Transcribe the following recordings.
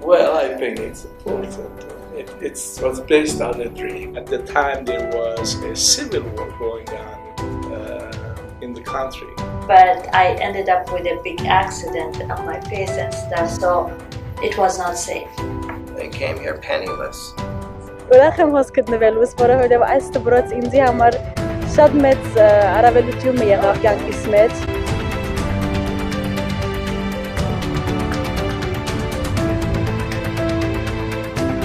Well, I think it's important. It was based on a dream. At the time, there was a civil war going on in the country. But I ended up with a big accident on my face and stuff, so it was not safe. They came here penniless. ولكن هوس كنت نبلوس برا هذا وعست برات إنزي همار شدمت عربي يوم يغاف يعني اسمت.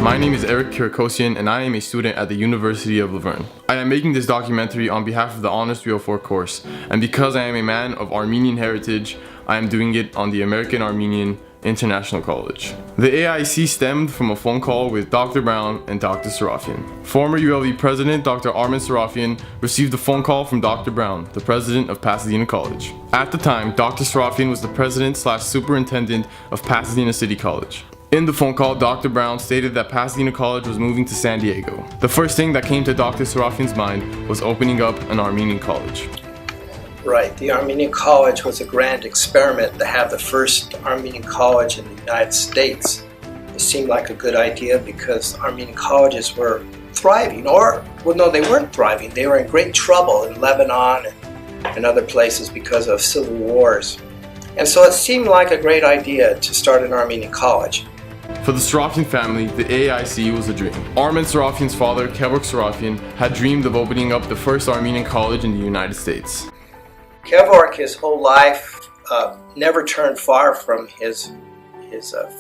My name is Eric Kirakosian and I am a student at the University of Verne. I am making this documentary on behalf of the Honors 304 course, and because I am a man of Armenian heritage, I am doing it on the American Armenian International College. The AAIC stemmed from a phone call with Dr. Brown and Dr. Sarafian. Former ULV President Dr. Armen Sarafian received a phone call from Dr. Brown, the president of Pasadena College. At the time, Dr. Sarafian was the president/superintendent of Pasadena City College. In the phone call, Dr. Brown stated that Pasadena College was moving to San Diego. The first thing that came to Dr. Sarafian's mind was opening up an Armenian college. Right, the Armenian College was a grand experiment to have the first Armenian college in the United States. It seemed like a good idea because Armenian colleges were thriving, no, they weren't thriving. They were in great trouble in Lebanon and other places because of civil wars. And so it seemed like a great idea to start an Armenian college. For the Sarafian family, the AAIC was a dream. Armen Sarafian's father, Kevork Sarafian, had dreamed of opening up the first Armenian college in the United States. Kevork, his whole life, never turned far from his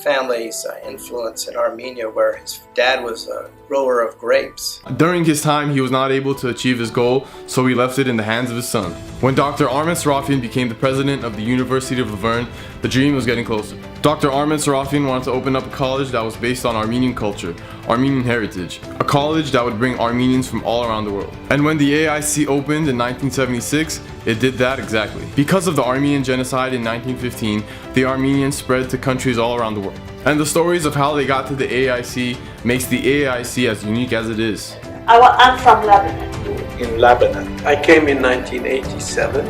family's influence in Armenia, where his dad was a grower of grapes. During his time, he was not able to achieve his goal, so he left it in the hands of his son. When Dr. Armen Sarafian became the president of the University of Verne, the dream was getting closer. Dr. Armen Sarafian wanted to open up a college that was based on Armenian culture, Armenian heritage, a college that would bring Armenians from all around the world. And when the AAIC opened in 1976, it did that exactly. Because of the Armenian genocide in 1915, the Armenians spread to countries all around the world. And the stories of how they got to the AAIC makes the AAIC as unique as it is. I'm from Lebanon. In Lebanon. I came in 1987.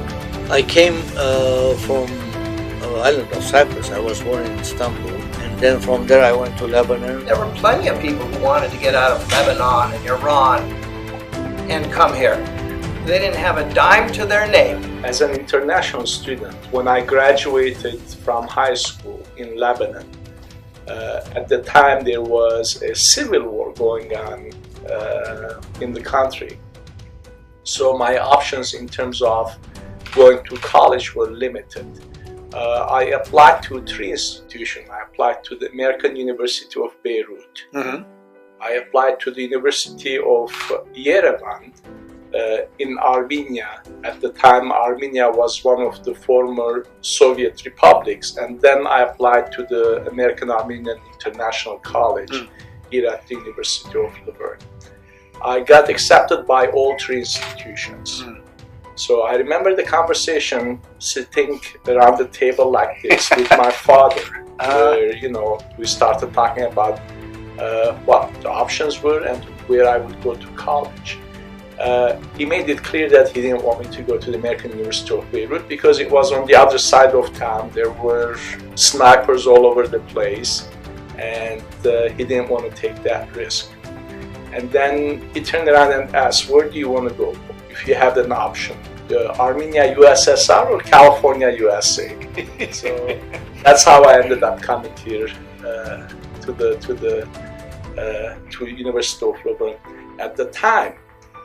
I came from island of Cyprus. I was born in Istanbul, and then from there I went to Lebanon. There were plenty of people who wanted to get out of Lebanon and Iran and come here. They didn't have a dime to their name. As an international student, when I graduated from high school in Lebanon, at the time there was a civil war going on in the country. So my options in terms of going to college were limited. I applied to 3 institutions. I applied to the American University of Beirut. Mm-hmm. I applied to the University of Yerevan in Armenia. At the time, Armenia was one of the former Soviet republics. And then I applied to the American Armenian International College here at the University of Verne. I got accepted by all 3 institutions. So I remember the conversation sitting around the table like this with my father, where, we started talking about what the options were and where I would go to college. He made it clear that he didn't want me to go to the American University of Beirut because it was on the other side of town. There were snipers all over the place, and he didn't want to take that risk. And then he turned around and asked, where do you want to go if you had an option? Armenia, USSR or California, USA? So that's how I ended up coming here to University of Verne. At the time,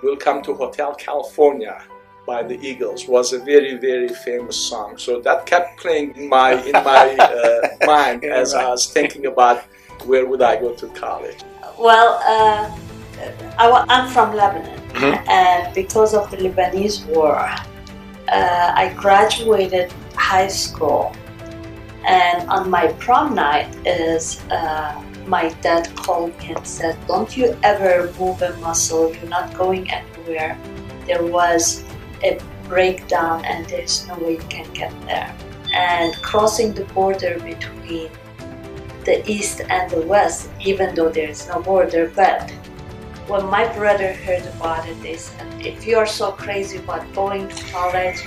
Welcome to Hotel California by the Eagles was a very, very famous song. So that kept playing in my mind as I was thinking about where would I go to college. Well, I'm from Lebanon, and because of the Lebanese war, I graduated high school, and on my prom night my dad called me and said, don't you ever move a muscle, you're not going anywhere. There was a breakdown and there's no way you can get there. And crossing the border between the east and the west, even though there is no border, but when my brother heard about it, they said, if you are so crazy about going to college,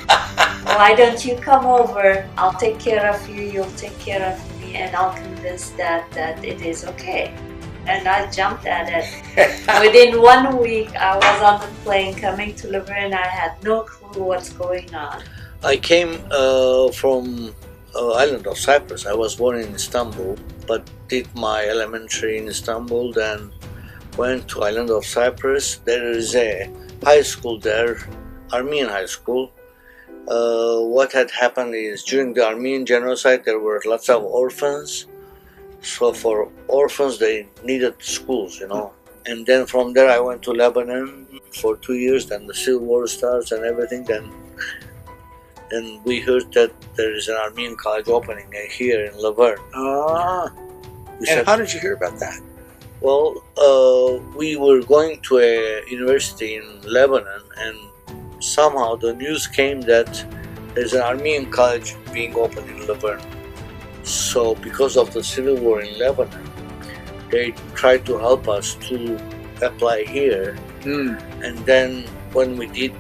why don't you come over? I'll take care of you, you'll take care of me, me and all convinced that it is okay. And I jumped at it. Within 1 week, I was on the plane coming to Laverne. I had no clue what's going on. I came from island of Cyprus. I was born in Istanbul, but did my elementary in Istanbul, then went to island of Cyprus. There is a high school there, Armenian high school. What had happened is during the Armenian genocide, there were lots of orphans. So for orphans, they needed schools, you know. And then from there, I went to Lebanon for 2 years. Then the Civil War starts and everything. Then we heard that there is an Armenian college opening here in Laverne. And how did you hear about that? Well, we were going to a university in Lebanon, and somehow the news came that there's an Armenian college being opened in Laverne. So because of the civil war in Lebanon, they tried to help us to apply here. And then when we did,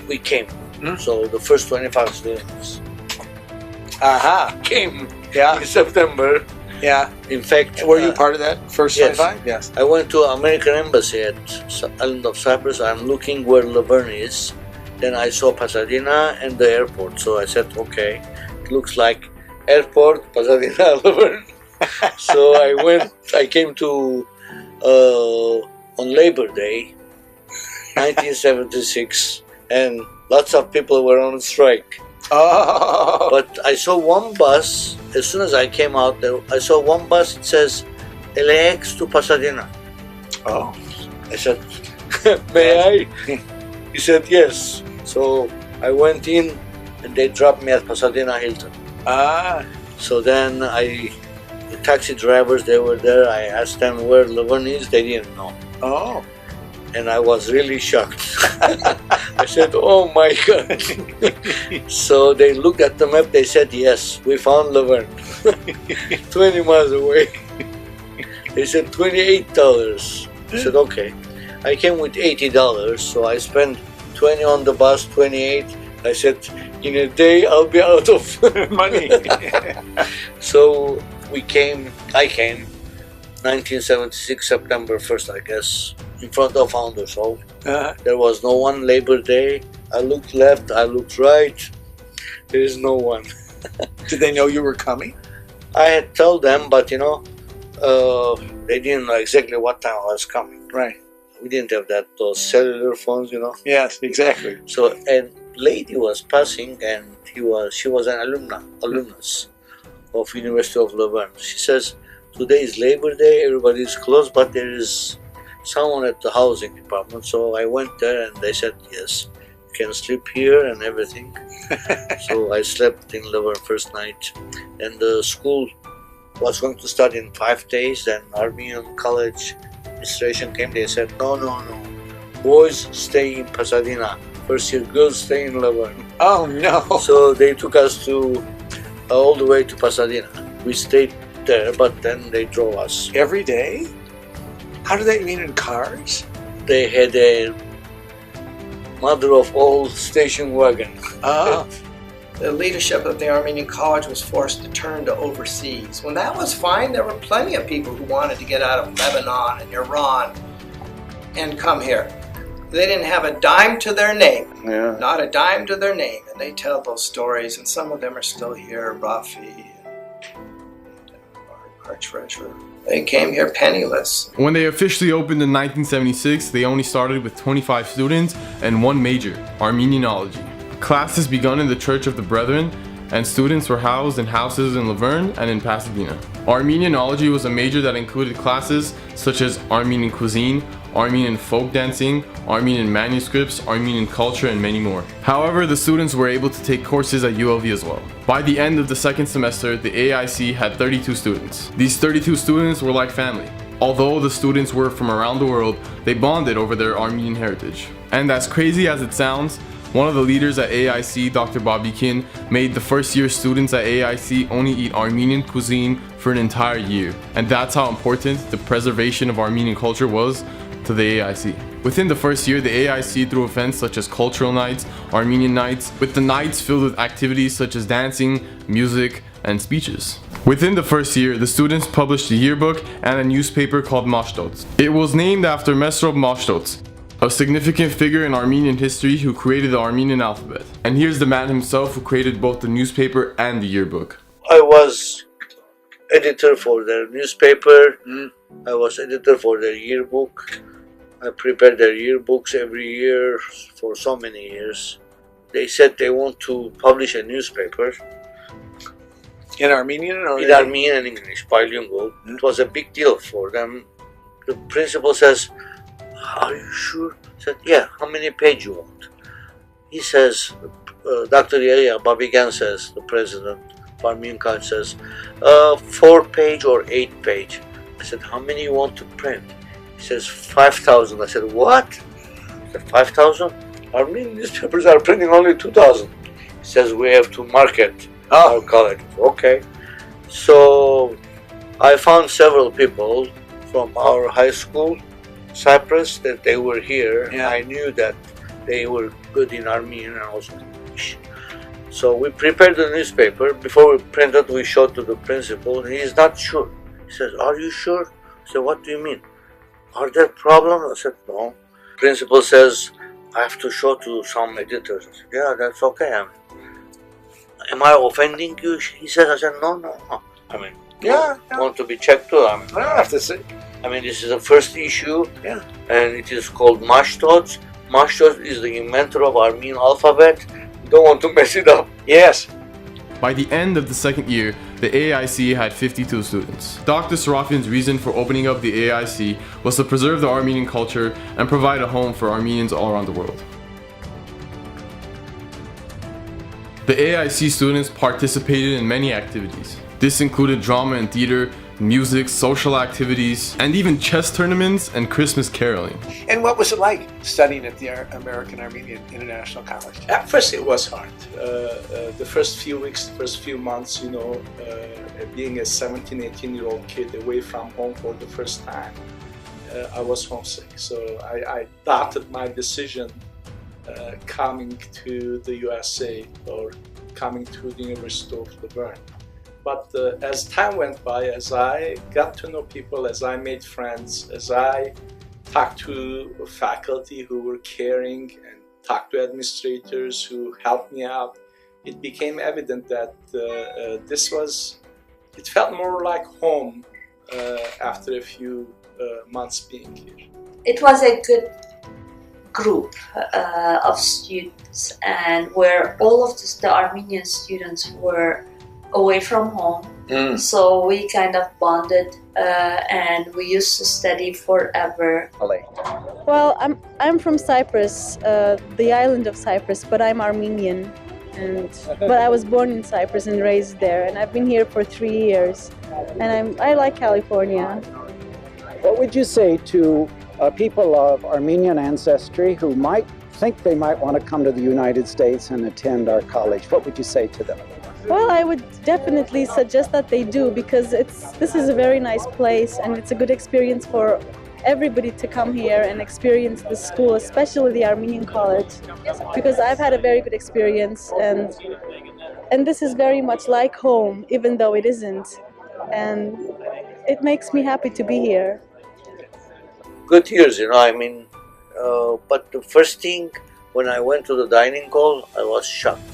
we came. So the first 25 students came in September. Yeah. In fact, were you part of that first 25? Yes. I went to American Embassy at island of Cyprus. I'm looking where Laverne is. Then I saw Pasadena and the airport. So I said, okay, it looks like airport, Pasadena, Laverne. So I came to on Labor Day, 1976, and lots of people were on strike. But I saw one bus. As soon as I came out there, I saw one bus. It says LAX to Pasadena. I said, may I? He said yes. So I went in, and they dropped me at Pasadena Hilton. So then the taxi drivers, they were there. I asked them where Laverne is. They didn't know. And I was really shocked. I said, oh my God. So they looked at the map. They said, yes, we found Laverne. 20 miles away. They said $28. I said, okay. I came with $80. So I spent 20 on the bus, 28. I said, in a day, I'll be out of money. So I came 1976, September 1st, I guess, in front of Founders Hall. There was no one. Labor Day. I looked left, I looked right. There is no one. Did they know you were coming? I had told them, but you know, they didn't know exactly what time I was coming. Right. We didn't have those cellular phones, you know. Yes, exactly. So a lady was passing, and she was an alumnus of University of Laverne. She says, today is Labor Day, everybody is closed, but there is someone at the housing department. So I went there, and they said, yes, you can sleep here and everything. So I slept in Laverne first night, and the school was going to start in 5 days. Then Armenian College administration came. They said, no, boys stay in Pasadena. First year girls stay in Laverne. Oh no! So they took us all the way to Pasadena. We stayed there, but then they drove us. Every day? How do they mean in cars? They had a mother of all station wagon. The leadership of the Armenian College was forced to turn to overseas. When that was fine, there were plenty of people who wanted to get out of Lebanon and Iran and come here. They didn't have a dime to their name. Yeah. Not a dime to their name. And they tell those stories, and some of them are still here. Rafi, our treasurer. They came here penniless. When they officially opened in 1976, they only started with 25 students and one major, Armenianology. Classes begun in the Church of the Brethren, and students were housed in houses in Laverne and in Pasadena. Armenianology was a major that included classes such as Armenian cuisine, Armenian folk dancing, Armenian manuscripts, Armenian culture, and many more. However, the students were able to take courses at ULV as well. By the end of the second semester, the AAIC had 32 students. These 32 students were like family. Although the students were from around the world, they bonded over their Armenian heritage. And as crazy as it sounds, one of the leaders at AAIC, Dr. Babikin, made the first year students at AAIC only eat Armenian cuisine for an entire year. And that's how important the preservation of Armenian culture was to the AAIC. Within the first year, the AAIC threw events such as cultural nights, Armenian nights, with the nights filled with activities such as dancing, music, and speeches. Within the first year, the students published a yearbook and a newspaper called Mashtots. It was named after Mesrop Mashtots, a significant figure in Armenian history who created the Armenian alphabet. And here's the man himself who created both the newspaper and the yearbook. I was editor for their newspaper. I was editor for their yearbook. I prepared their yearbooks every year for so many years. They said they want to publish a newspaper. In Armenian or In Armenian and English, bilingual. It was a big deal for them. The principal says, "Are you sure?" I said, "Yeah, how many pages you want?" He says, Dr. Yeria Babigan says, the president of Armenian College says, 4-page or 8-page. I said, "How many you want to print?" He says, 5,000. I said, "What?" I said, 5,000? Armenian newspapers are printing only 2,000. He says, "We have to market our college." Okay. So I found several people from our high school, Cyprus, that they were here. Yeah. I knew that they were good in Armenian and also English. So we prepared the newspaper. Before we printed, we showed to the principal. He is not sure. He says, "Are you sure?" I said, "What do you mean? Are there problems?" I said, "No." Principal says, "I have to show to some editors." I said, "Yeah, that's okay." Am I offending you? He says. I said, no. I mean, Yeah. want to be checked too. I mean, I don't have to say. I mean, this is the first issue, Yeah. and it is called Mashtots. Mashtots is the inventor of Armenian alphabet. You don't want to mess it up. Yes. By the end of the second year, the AAIC had 52 students. Dr. Sarafian's reason for opening up the AAIC was to preserve the Armenian culture and provide a home for Armenians all around the world. The AAIC students participated in many activities. This included drama and theater, music, social activities, and even chess tournaments and Christmas caroling. And what was it like studying at the American Armenian International College? At first it was hard. The first few weeks, first few months, being a 17, 18-year-old kid away from home for the first time, I was homesick. So I doubted my decision coming to the USA or coming to the University of Verne. But as time went by, as I got to know people, as I made friends, as I talked to faculty who were caring and talked to administrators who helped me out, it became evident that it felt more like home after a few months being here. It was a good group of students, and where all of the Armenian students were away from home, so we kind of bonded, and we used to study forever. Well, I'm from Cyprus, the island of Cyprus, but I'm Armenian, but I was born in Cyprus and raised there, and I've been here for 3 years, and I like California. What would you say to people of Armenian ancestry who might think they might want to come to the United States and attend our college? What would you say to them? Well, I would definitely suggest that they do, because this is a very nice place and it's a good experience for everybody to come here and experience the school, especially the Armenian College, because I've had a very good experience, and this is very much like home, even though it isn't, and it makes me happy to be here. Good years, but the first thing, when I went to the dining hall, I was shocked.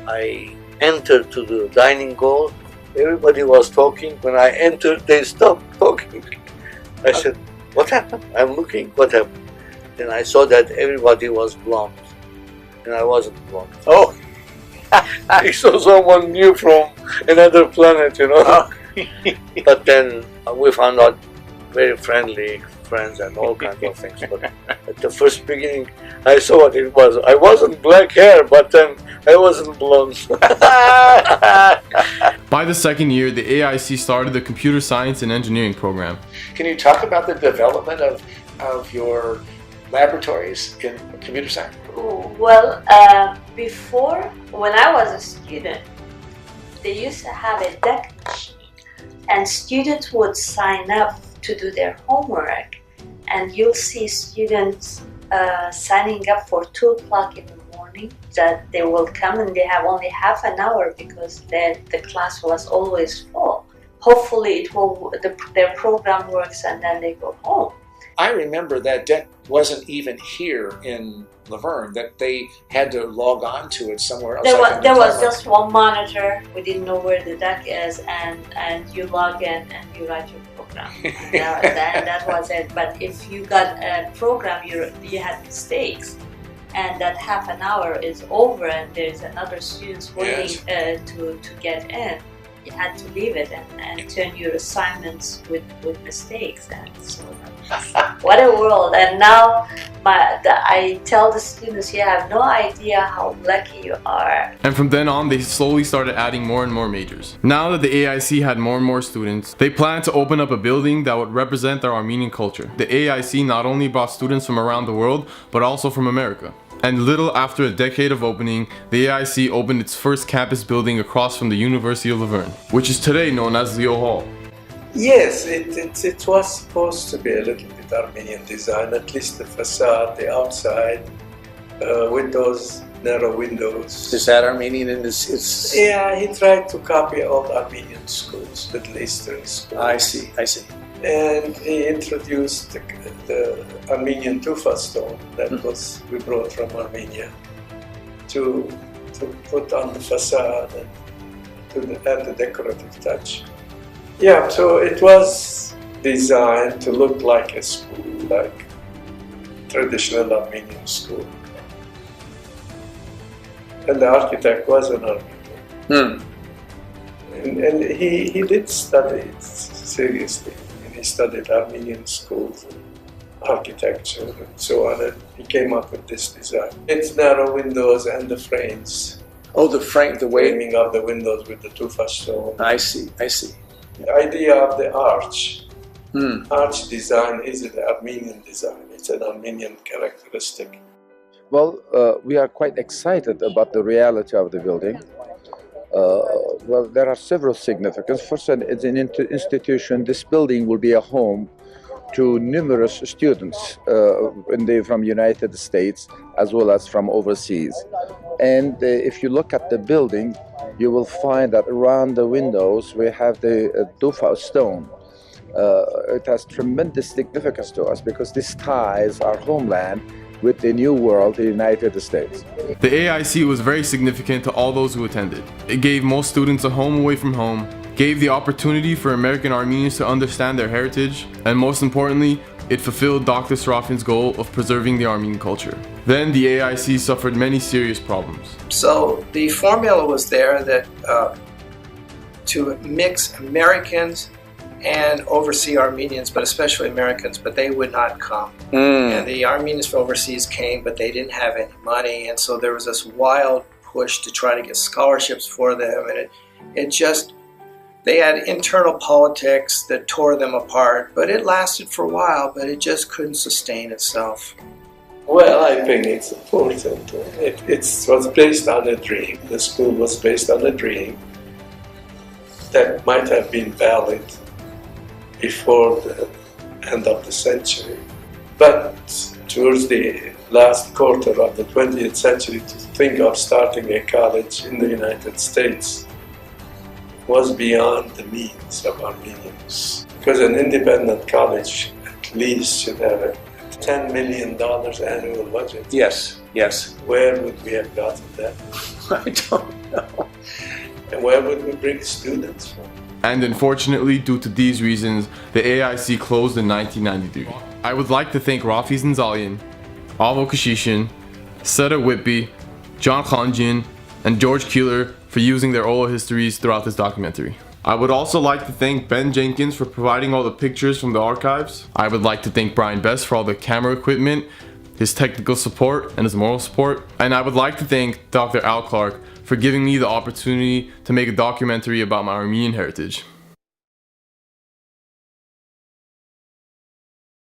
I entered to the dining hall, everybody was talking. When I entered, they stopped talking. I said, "What happened?" I'm looking, what happened? Then I saw that everybody was blonde, and I wasn't blonde. Oh, I saw someone new from another planet, But then we found out very friendly friends and all kinds of things. But at the first beginning, I saw what it was. I wasn't black hair, but then I wasn't blonde. By the second year, the AAIC started the Computer Science and Engineering program. can you talk about the development of your laboratories in computer science? Well, before, when I was a student, they used to have a deck machine, and students would sign up to do their homework, and you'll see students signing up for 2 o'clock in the morning morning that they will come and they have only half an hour because the class was always full. Hopefully their program works and then they go home. I remember that deck wasn't even here in Laverne, that they had to log on to it somewhere else. There was just one monitor. We didn't know where the deck is, and you log in and you write your program. And that was it. But if you got a program, you had mistakes, and that half an hour is over and there's another student waiting to get in, you had to leave it and turn your assignments with mistakes. And so, what a world. And now I tell the students, you have no idea how lucky you are. And from then on, they slowly started adding more and more majors. Now that the AAIC had more and more students, they planned to open up a building that would represent their Armenian culture. The AAIC not only brought students from around the world, but also from America. And little after a decade of opening, the AAIC opened its first campus building across from the University of Laverne, which is today known as Leo Hall. Yes, it was supposed to be a little bit Armenian design, at least the facade, the outside, with those narrow windows. Is that Armenian in this? Yeah, he tried to copy old Armenian schools, Middle Eastern schools. I see. And he introduced the Armenian tufa stone that we brought from Armenia to put on the facade and to add the decorative touch. Yeah, so it was designed to look like a school, like traditional Armenian school. And the architect was an Armenian. And he did study it seriously. He studied Armenian schools, architecture, and so on, and he came up with this design. It's narrow windows and the frames. Oh, the frame, the way. Framing of the windows with the tufa stone. I see. The idea of the arch design is an Armenian design. It's an Armenian characteristic. Well, we are quite excited about the reality of the building. Well, there are several significance. First, as an institution, this building will be a home to numerous students from United States as well as from overseas. And if you look at the building, you will find that around the windows we have the tufa stone. It has tremendous significance to us because this ties our homeland with the new world, the United States. The AAIC was very significant to all those who attended. It gave most students a home away from home, gave the opportunity for American Armenians to understand their heritage, and most importantly, it fulfilled Dr. Sarafin's goal of preserving the Armenian culture. Then the AAIC suffered many serious problems. So the formula was there that to mix Americans and overseas Armenians, but especially Americans, but they would not come. And the Armenians from overseas came, but they didn't have any money, and so there was this wild push to try to get scholarships for them, and it just, they had internal politics that tore them apart, but it lasted for a while, but it just couldn't sustain itself. Well, I think it's important. It was based on a dream. The school was based on a dream that might have been valid before the end of the century. But towards the last quarter of the 20th century, to think of starting a college in the United States was beyond the means of Armenians. Because an independent college at least should have a $10 million annual budget. Yes. Where would we have gotten that? I don't know. And where would we bring students from? And unfortunately, due to these reasons, the AAIC closed in 1993. I would like to thank Rafi Zanzalian, Avo Kashishin, Seta Whitby, John Khanjian, and George Keeler for using their oral histories throughout this documentary. I would also like to thank Ben Jenkins for providing all the pictures from the archives. I would like to thank Brian Best for all the camera equipment, his technical support, and his moral support. And I would like to thank Dr. Al Clark for giving me the opportunity to make a documentary about my Armenian heritage.